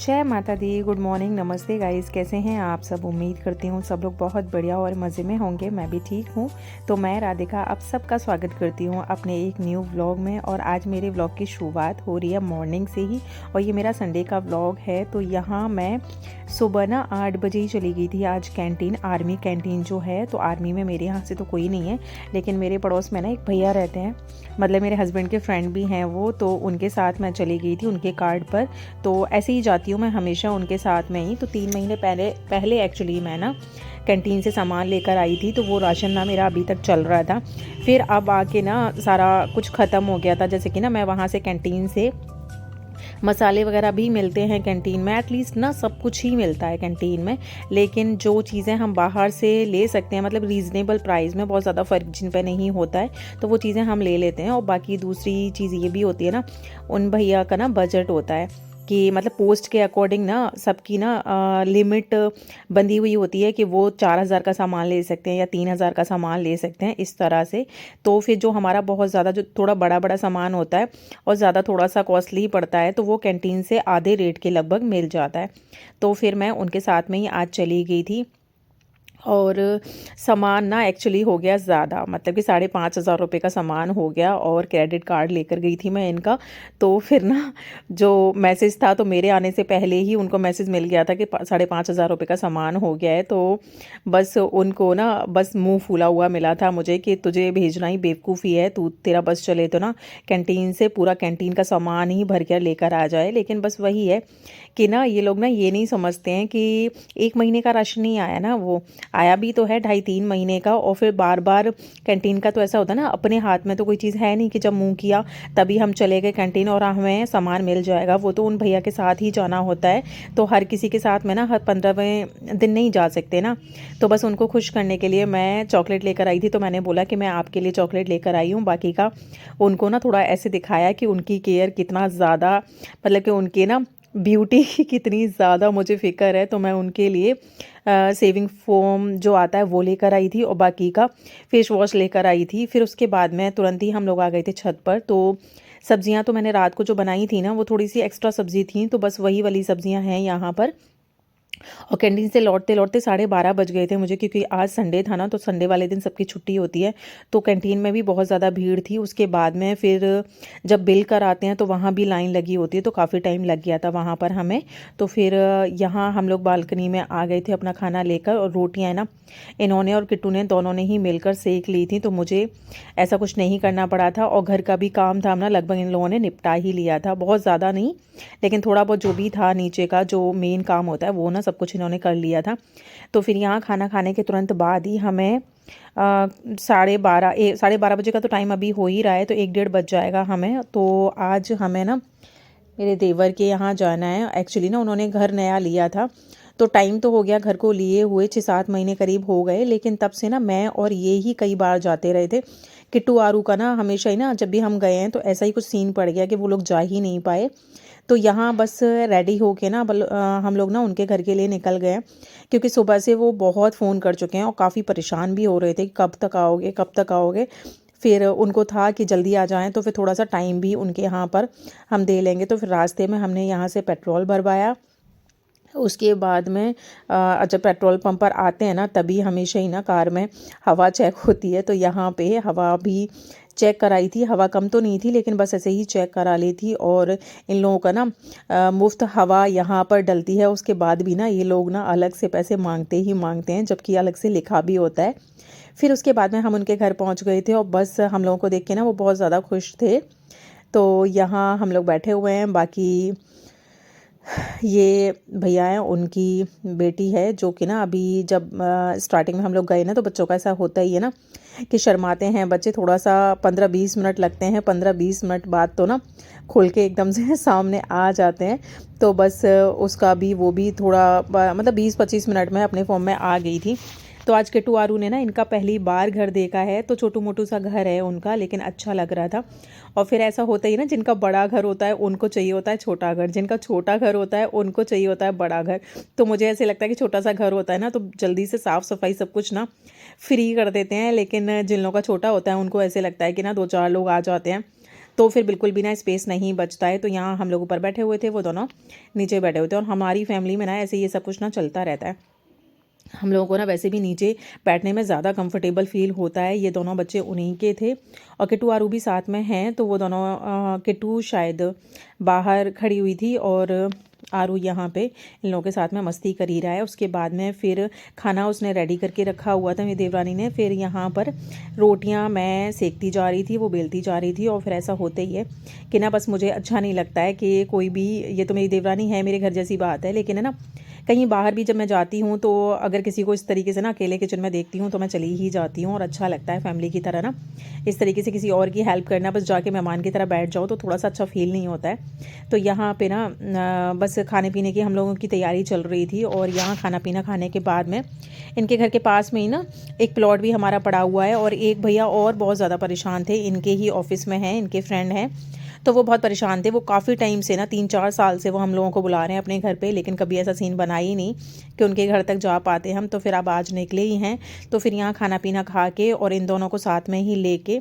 जय माता दी। Good morning, नमस्ते गाइस। कैसे हैं आप सब? उम्मीद करती हूँ सब लोग बहुत बढ़िया और मज़े में होंगे। मैं भी ठीक हूँ। तो मैं राधिका आप सबका स्वागत करती हूँ अपने एक न्यू व्लॉग में। और आज मेरे व्लॉग की शुरुआत हो रही है मॉर्निंग से ही, और ये मेरा संडे का व्लॉग है। तो यहाँ मैं सुबह ना 8 बजे ही चली गई थी आज कैंटीन, आर्मी कैंटीन जो है। तो आर्मी में मेरे यहाँ से तो कोई नहीं है, लेकिन मेरे पड़ोस में ना एक भैया रहते हैं, मतलब मेरे हस्बैंड के फ्रेंड भी हैं वो। तो उनके साथ मैं चली गई थी उनके कार्ड पर। तो ऐसे ही जाती हूँ मैं हमेशा उनके साथ में ही। तो 3 महीने पहले एक्चुअली मैं ना कैंटीन से सामान लेकर आई थी, तो वो राशन ना मेरा अभी तक चल रहा था। फिर अब आके ना सारा कुछ ख़त्म हो गया था। जैसे कि ना मैं वहाँ से कैंटीन से मसाले वगैरह भी मिलते हैं कैंटीन में, एटलीस्ट ना सब कुछ ही मिलता है कैंटीन में। लेकिन जो चीज़ें हम बाहर से ले सकते हैं, मतलब रीज़नेबल प्राइस में, बहुत ज़्यादा फ़र्क जिन पे नहीं होता है, तो वो चीज़ें हम ले लेते हैं। और बाकी दूसरी चीज़ ये भी होती है ना, उन भैया का ना बजट होता है कि मतलब पोस्ट के अकॉर्डिंग ना सबकी ना लिमिट बंधी हुई होती है कि वो 4,000 का सामान ले सकते हैं या 3,000 का सामान ले सकते हैं, इस तरह से। तो फिर जो हमारा बहुत ज़्यादा जो थोड़ा बड़ा बड़ा सामान होता है और ज़्यादा थोड़ा सा कॉस्टली पड़ता है, तो वो कैंटीन से आधे रेट के लगभग मिल जाता है। तो फिर मैं उनके साथ में ही आज चली गई थी। और सामान ना एक्चुअली हो गया ज़्यादा, मतलब कि 5,500 रुपये का सामान हो गया, और क्रेडिट कार्ड लेकर गई थी मैं इनका। तो फिर ना जो मैसेज था, तो मेरे आने से पहले ही उनको मैसेज मिल गया था कि 5,500 रुपये का सामान हो गया है। तो बस उनको ना बस मुंह फूला हुआ मिला था मुझे कि तुझे भेजना ही बेवकूफ़ी है, तू तेरा बस चले तो ना कैंटीन से पूरा कैंटीन का सामान ही भर कर लेकर आ जाए। लेकिन बस वही है कि ना ये लोग ना ये नहीं समझते हैं कि 1 महीने का राशन नहीं आया ना, वो आया भी तो है 2.5-3 महीने का। और फिर बार बार कैंटीन का तो ऐसा होता है ना, अपने हाथ में तो कोई चीज़ है नहीं कि जब मुंह किया तभी हम चले गए कैंटीन और हमें सामान मिल जाएगा। वो तो उन भैया के साथ ही जाना होता है। तो हर किसी के साथ में ना हर 15वें दिन नहीं जा सकते ना। तो बस उनको खुश करने के लिए मैं चॉकलेट लेकर आई थी। तो मैंने बोला कि मैं आपके लिए चॉकलेट लेकर आई हूँ। बाकी का उनको ना थोड़ा ऐसे दिखाया कि उनकी केयर कितना ज़्यादा, मतलब कि उनके ना ब्यूटी की कितनी ज़्यादा मुझे फ़िक्र है। तो मैं उनके लिए सेविंग फोम जो आता है वो लेकर आई थी, और बाकी का फेस वॉश लेकर आई थी। फिर उसके बाद में तुरंत ही हम लोग आ गए थे छत पर। तो सब्जियां तो मैंने रात को जो बनाई थी ना, वो थोड़ी सी एक्स्ट्रा सब्जी थी, तो बस वही वाली सब्जियां हैं यहाँ पर। और कैंटीन से लौटते लौटते 12:30 बज गए थे मुझे, क्योंकि आज संडे था ना, तो संडे वाले दिन सबकी छुट्टी होती है। तो कैंटीन में भी बहुत ज़्यादा भीड़ थी। उसके बाद में फिर जब बिल कराते हैं तो वहाँ भी लाइन लगी होती है, तो काफ़ी टाइम लग गया था वहाँ पर हमें। तो फिर यहाँ हम लोग बालकनी में आ गए थे अपना खाना लेकर। और रोटियाँ ना इन्होंने और किट्टू ने दोनों ने ही मिलकर सेक ली थी, तो मुझे ऐसा कुछ नहीं करना पड़ा था। और घर का भी काम था ना, लगभग इन लोगों ने निपटा ही लिया था, बहुत ज़्यादा नहीं, लेकिन थोड़ा बहुत जो भी था नीचे का जो मेन काम होता है वो ना सब कुछ इन्होंने कर लिया था। तो फिर यहाँ खाना खाने के तुरंत बाद ही हमें 12:30 बजे का तो टाइम अभी हो ही रहा है, तो 1-1:30 बज जाएगा हमें। तो आज हमें ना मेरे देवर के यहाँ जाना है। एक्चुअली ना उन्होंने घर नया लिया था, तो टाइम तो हो गया घर को लिए हुए, 6-7 महीने करीब हो गए। लेकिन तब से ना मैं और ये ही कई बार जाते रहे थे। किट्टू आरू का ना हमेशा ही ना जब भी हम गए हैं तो ऐसा ही कुछ सीन पड़ गया कि वो लोग जा ही नहीं पाए। तो यहाँ बस रेडी होके ना हम लोग ना उनके घर के लिए निकल गए, क्योंकि सुबह से वो बहुत फ़ोन कर चुके हैं और काफ़ी परेशान भी हो रहे थे कि कब तक आओगे, कब तक आओगे। फिर उनको था कि जल्दी आ जाएं, तो फिर थोड़ा सा टाइम भी उनके यहाँ पर हम दे लेंगे। तो फिर रास्ते में हमने यहाँ से पेट्रोल भरवाया। उसके बाद में जब पेट्रोल पंप पर आते हैं ना, तभी हमेशा ही ना कार में हवा चेक होती है। तो यहाँ पे हवा भी चेक कराई थी। हवा कम तो नहीं थी, लेकिन बस ऐसे ही चेक करा ली थी। और इन लोगों का ना मुफ्त हवा यहाँ पर डलती है, उसके बाद भी ना ये लोग ना अलग से पैसे मांगते ही मांगते हैं, जबकि अलग से लिखा भी होता है। फिर उसके बाद में हम उनके घर पहुँच गए थे, और बस हम लोगों को देख के ना वो बहुत ज़्यादा खुश थे। तो यहाँ हम लोग बैठे हुए हैं। बाकी ये भैया हैं, उनकी बेटी है, जो कि ना अभी जब स्टार्टिंग में हम लोग गए ना, तो बच्चों का ऐसा होता ही है ना कि शर्माते हैं बच्चे थोड़ा सा, 15-20 मिनट लगते हैं, 15-20 मिनट बाद तो ना खुल के एकदम से सामने आ जाते हैं। तो बस उसका भी वो भी थोड़ा मतलब 20-25 मिनट में अपने फॉर्म में आ गई थी। तो आज किट्टू आरू ने ना इनका पहली बार घर देखा है, तो छोटू मोटू सा घर है उनका, लेकिन अच्छा लग रहा था। और फिर ऐसा होता ही ना, जिनका बड़ा घर होता है उनको चाहिए होता है छोटा घर, जिनका छोटा घर होता है उनको चाहिए होता है बड़ा घर। तो मुझे ऐसे लगता है कि छोटा सा घर होता है ना, तो जल्दी से साफ़ सफाई सब कुछ ना फ्री कर देते हैं, लेकिन जिन लोगों का छोटा होता है उनको ऐसे लगता है कि ना 2-4 लोग आ जाते हैं तो फिर बिल्कुल भी ना स्पेस नहीं बचता है। तो यहाँ हम लोग ऊपर बैठे हुए थे, वो दोनों नीचे बैठे हुए थे। और हमारी फैमिली में ना ऐसे ये सब कुछ ना चलता रहता है। हम लोगों को ना वैसे भी नीचे बैठने में ज़्यादा कंफर्टेबल फील होता है। ये दोनों बच्चे उन्हीं के थे और किट्टू आरू भी साथ में हैं। तो वो दोनों किट्टू शायद बाहर खड़ी हुई थी और आरू यहाँ पे इन लोगों के साथ में मस्ती कर ही रहा है। उसके बाद में फिर खाना उसने रेडी करके रखा हुआ था मेरी देवरानी ने। फिर यहाँ पर रोटियाँ मैं सेकती जा रही थी, वो बेलती जा रही थी। और फिर ऐसा होता ही है कि ना बस मुझे अच्छा नहीं लगता है कि कोई भी, ये तो मेरी देवरानी है मेरे घर जैसी बात है, लेकिन है ना कहीं बाहर भी जब मैं जाती हूँ तो अगर किसी को इस तरीके से ना अकेले किचन में देखती हूँ तो मैं चली ही जाती हूँ। और अच्छा लगता है फैमिली की तरह ना इस तरीके से किसी और की हेल्प करना, बस जाके मेहमान की तरह बैठ जाओ तो थोड़ा सा अच्छा फील नहीं होता है। तो यहाँ पे ना बस खाने पीने की हम लोगों की तैयारी चल रही थी। और यहाँ खाना पीना खाने के बाद में इनके घर के पास में ही ना एक प्लॉट भी हमारा पड़ा हुआ है। और एक भैया और बहुत ज़्यादा परेशान थे, इनके ही ऑफिस में हैं, इनके फ्रेंड हैं। तो वो बहुत परेशान थे। वो काफ़ी टाइम से ना 3-4 साल से वो हम लोगों को बुला रहे हैं अपने घर पे, लेकिन कभी ऐसा सीन बना ही नहीं कि उनके घर तक जा पाते हम। तो फिर अब आज निकले ही हैं। तो फिर यहाँ खाना पीना खा के और इन दोनों को साथ में ही लेके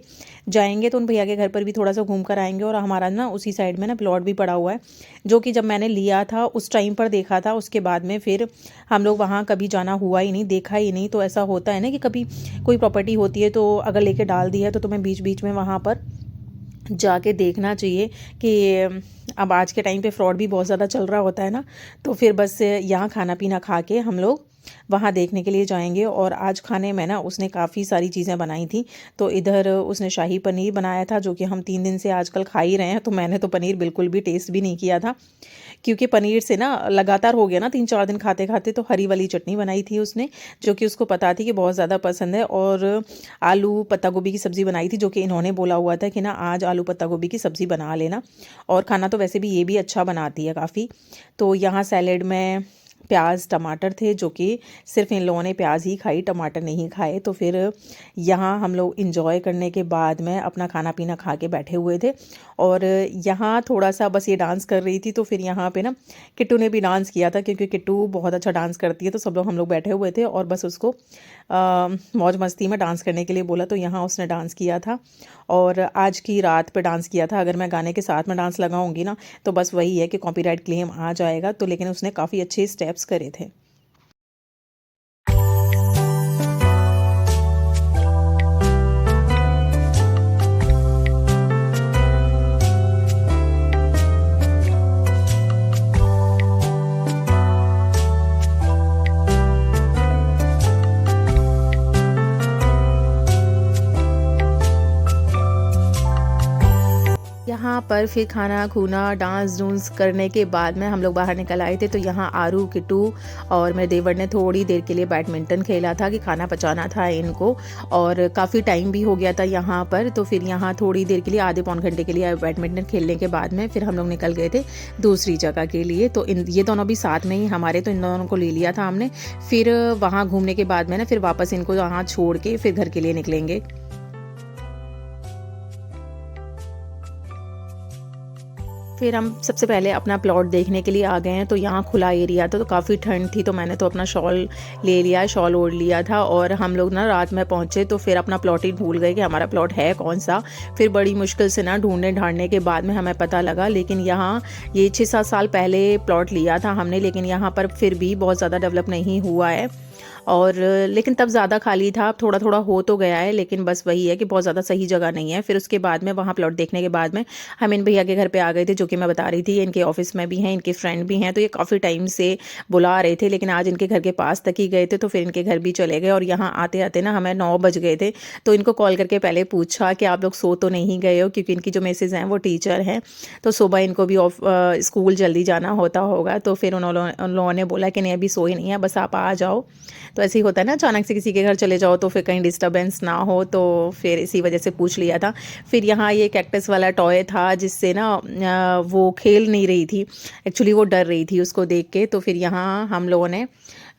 जाएंगे। तो उन भैया के घर पर भी थोड़ा सा घूम कर आएंगे। और हमारा ना उसी साइड में ना प्लॉट भी पड़ा हुआ है, जो कि जब मैंने लिया था उस टाइम पर देखा था। उसके बाद में फिर हम लोग वहाँ कभी जाना हुआ ही नहीं, देखा ही नहीं। तो ऐसा होता है ना कि कभी कोई प्रॉपर्टी होती है तो अगर लेके डाल दी है तो तुम्हें बीच बीच में वहाँ पर जाके देखना चाहिए कि अब आज के टाइम पे फ्रॉड भी बहुत ज़्यादा चल रहा होता है ना। तो फिर बस यहाँ खाना पीना खा के हम लोग वहाँ देखने के लिए जाएंगे। और आज खाने में ना उसने काफ़ी सारी चीज़ें बनाई थी। तो इधर उसने शाही पनीर बनाया था, जो कि हम 3 दिन से आजकल खा ही रहे हैं। तो मैंने तो पनीर बिल्कुल भी टेस्ट भी नहीं किया था, क्योंकि पनीर से ना लगातार हो गया ना 3-4 दिन खाते खाते। तो हरी वाली चटनी बनाई थी उसने, जो कि उसको पता थी कि बहुत ज़्यादा पसंद है। और आलू पत्ता गोभी की सब्ज़ी बनाई थी, जो कि इन्होंने बोला हुआ था कि ना आज आलू पत्ता गोभी की सब्ज़ी बना लेना। और खाना तो वैसे भी ये भी अच्छा बनाती है काफ़ी। तो यहाँ सैलेड में प्याज टमाटर थे, जो कि सिर्फ इन लोगों ने प्याज ही खाई, टमाटर नहीं खाए। तो फिर यहाँ हम लोग इंजॉय करने के बाद में अपना खाना पीना खा के बैठे हुए थे। और यहाँ थोड़ा सा बस ये डांस कर रही थी। तो फिर यहाँ पे ना किट्टू ने भी डांस किया था, क्योंकि किट्टू बहुत अच्छा डांस करती है। तो सब लोग हम लोग बैठे हुए थे और बस उसको मौज मस्ती में डांस करने के लिए बोला, तो यहाँ उसने डांस किया था। और आज की रात पे डांस किया था। अगर मैं गाने के साथ में डांस लगाऊंगी ना तो बस वही है कि कॉपीराइट क्लेम आ जाएगा। तो लेकिन उसने काफ़ी अच्छे स्टेप्स करे थे। यहाँ पर फिर खाना खूना डांस डूंस करने के बाद में हम लोग बाहर निकल आए थे। तो यहाँ आरू किट्टू और मेरे देवर ने थोड़ी देर के लिए बैडमिंटन खेला था, कि खाना पचाना था इनको। और काफ़ी टाइम भी हो गया था यहाँ पर। तो फिर यहाँ थोड़ी देर के लिए, आधे पौन घंटे के लिए बैडमिंटन खेलने के बाद में फिर हम लोग निकल गए थे दूसरी जगह के लिए। तो ये दोनों भी साथ में ही हमारे, तो इन दोनों को ले लिया था हमने। फिर वहाँ घूमने के बाद में ना फिर वापस इनको वहाँ छोड़ के फिर घर के लिए निकलेंगे। फिर हम सबसे पहले अपना प्लॉट देखने के लिए आ गए हैं। तो यहाँ खुला एरिया था, तो काफ़ी ठंड थी। तो मैंने तो अपना शॉल ले लिया, शॉल ओढ़ लिया था। और हम लोग ना रात में पहुँचे तो फिर अपना प्लॉट ही भूल गए कि हमारा प्लॉट है कौन सा। फिर बड़ी मुश्किल से ना ढूंढने ढांढने के बाद में हमें पता लगा। लेकिन यहाँ ये 6-7 साल पहले प्लॉट लिया था हमने, लेकिन यहाँ पर फिर भी बहुत ज़्यादा डेवलप नहीं हुआ है। और लेकिन तब ज़्यादा खाली था, अब थोड़ा थोड़ा हो तो गया है, लेकिन बस वही है कि बहुत ज़्यादा सही जगह नहीं है। फिर उसके बाद में वहाँ प्लॉट देखने के बाद में हम इन भैया के घर पे आ गए थे, जो कि मैं बता रही थी। इनके ऑफिस में भी हैं, इनके फ्रेंड भी हैं। तो ये काफ़ी टाइम से बुला रहे थे, लेकिन आज इनके घर के पास तक ही गए थे। तो फिर इनके घर भी चले गए। और यहाँ आते आते ना हमें 9 बज गए थे। तो इनको कॉल करके पहले पूछा कि आप लोग सो तो नहीं गए हो, क्योंकि इनकी जो मिसेज हैं वो टीचर हैं। तो सुबह इनको भी स्कूल जल्दी जाना होता होगा। तो फिर उन लोगों ने बोला कि नहीं अभी सोई नहीं है, बस आप आ जाओ। तो ऐसे ही होता है ना, अचानक से किसी के घर चले जाओ तो फिर कहीं डिस्टर्बेंस ना हो। तो फिर इसी वजह से पूछ लिया था। फिर यहाँ ये कैक्टस वाला टॉय था, जिससे ना वो खेल नहीं रही थी, एक्चुअली वो डर रही थी उसको देख के। तो फिर यहाँ हम लोगों ने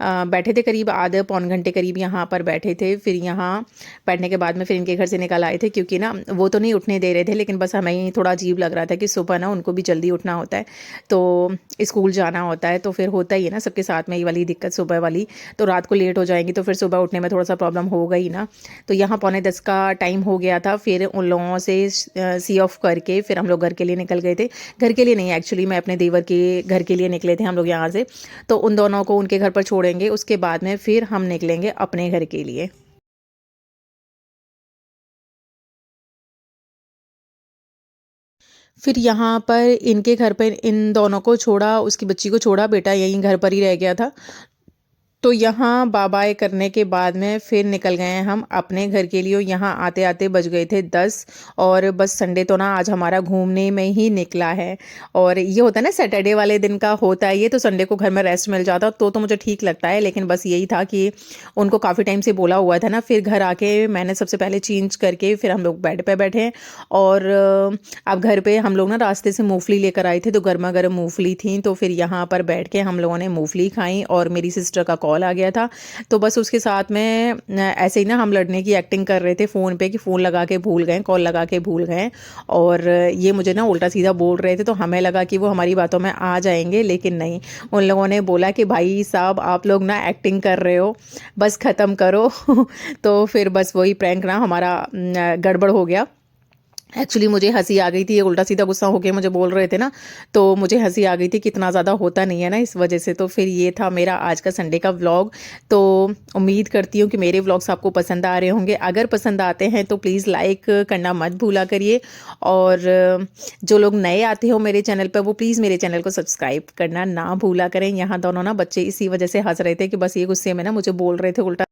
बैठे थे करीब आधे पौन घंटे करीब यहाँ पर बैठे थे। फिर यहाँ बैठने के बाद में फिर इनके घर से निकल आए थे, क्योंकि ना वो तो नहीं उठने दे रहे थे, लेकिन बस हमें ही थोड़ा अजीब लग रहा था कि सुबह ना उनको भी जल्दी उठना होता है, तो स्कूल जाना होता है, तो फिर होता ही है ना सबके साथ में ये वाली दिक्कत सुबह वाली। तो रात को लेट हो जाएंगी तो फिर सुबह उठने में थोड़ा सा प्रॉब्लम होगा ही ना। तो यहाँ 9:45 का टाइम हो गया था। फिर उन लोगों से सी ऑफ करके फिर हम लोग घर के लिए निकल गए थे। घर के लिए नहीं, एक्चुअली मैं अपने देवर के घर के लिए निकले थे हम लोग यहाँ से। तो उन दोनों को उनके घर पर छोड़ेंगे, उसके बाद में फिर हम निकलेंगे अपने घर के लिए। फिर यहाँ पर इनके घर पर इन दोनों को छोड़ा, उसकी बच्ची को छोड़ा, बेटा यहीं घर पर ही रह गया था। तो यहाँ बाय करने के बाद में फिर निकल गए हैं हम अपने घर के लिए। यहाँ आते आते बज गए थे 10। और बस संडे तो ना आज हमारा घूमने में ही निकला है। और ये होता है ना सैटरडे वाले दिन का होता है ये, तो संडे को घर में रेस्ट मिल जाता तो मुझे ठीक लगता है। लेकिन बस यही था कि उनको काफ़ी टाइम से बोला हुआ था ना। फिर घर आके मैंने सबसे पहले चेंज करके फिर हम लोग बेड पे बैठे। और अब घर पे हम लोग ना रास्ते से मूंगफली लेकर आए थे, तो गर्मा गर्म मूंगफली थी। तो फिर यहाँ पर बैठ के हम लोगों ने मूंगफली खाई और मेरी सिस्टर का कॉल आ गया था। तो बस उसके साथ में ऐसे ही ना हम लड़ने की एक्टिंग कर रहे थे फ़ोन पे कि फ़ोन लगा के भूल गए, कॉल लगा के भूल गए। और ये मुझे ना उल्टा सीधा बोल रहे थे, तो हमें लगा कि वो हमारी बातों में आ जाएंगे, लेकिन नहीं। उन लोगों ने बोला कि भाई साहब आप लोग ना एक्टिंग कर रहे हो, बस ख़त्म करो। तो फिर बस वही प्रैंक ना हमारा गड़बड़ हो गया। एक्चुअली मुझे हंसी आ गई थी, ये उल्टा सीधा गुस्सा होके मुझे बोल रहे थे ना, तो मुझे हंसी आ गई थी। कितना ज़्यादा होता नहीं है ना इस वजह से। तो फिर ये था मेरा आज का संडे का व्लॉग। तो उम्मीद करती हूँ कि मेरे व्लॉग्स आपको पसंद आ रहे होंगे। अगर पसंद आते हैं तो प्लीज़ लाइक करना मत भूला करिए। और जो लोग नए आते हो मेरे चैनल पर, वो प्लीज़ मेरे चैनल को सब्सक्राइब करना ना भूला करें। यहाँ दोनों ना बच्चे इसी वजह से हंस रहे थे कि बस ये गुस्से में ना मुझे बोल रहे थे उल्टा।